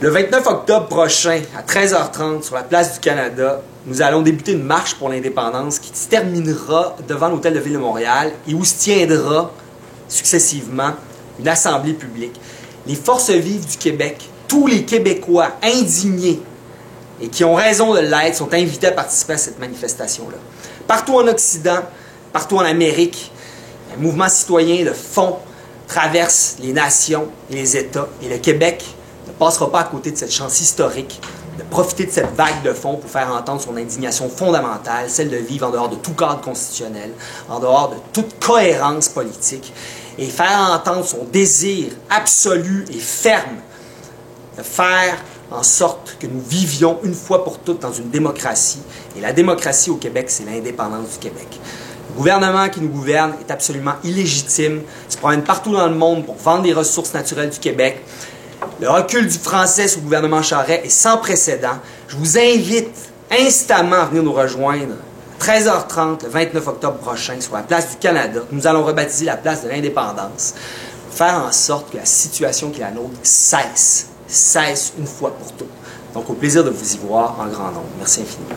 Le 29 octobre prochain, à 13h30, sur la place du Canada, nous allons débuter une marche pour l'indépendance qui se terminera devant l'Hôtel de Ville de Montréal et où se tiendra successivement une assemblée publique. Les forces vives du Québec, tous les Québécois indignés et qui ont raison de l'être, sont invités à participer à cette manifestation-là. Partout en Occident, partout en Amérique, un mouvement citoyen de fond traverse les nations et les États, et le Québec ne passera pas à côté de cette chance historique de profiter de cette vague de fonds pour faire entendre son indignation fondamentale, celle de vivre en dehors de tout cadre constitutionnel, en dehors de toute cohérence politique, et faire entendre son désir absolu et ferme de faire en sorte que nous vivions une fois pour toutes dans une démocratie. Et la démocratie au Québec, c'est l'indépendance du Québec. Le gouvernement qui nous gouverne est absolument illégitime, il se promène partout dans le monde pour vendre les ressources naturelles du Québec. Le recul du français sous le gouvernement Charest est sans précédent. Je vous invite instamment à venir nous rejoindre à 13h30 le 29 octobre prochain sur la place du Canada. Nous allons rebaptiser la place de l'indépendance. Faire en sorte que la situation qui est la nôtre cesse une fois pour toutes. Donc au plaisir de vous y voir en grand nombre. Merci infiniment.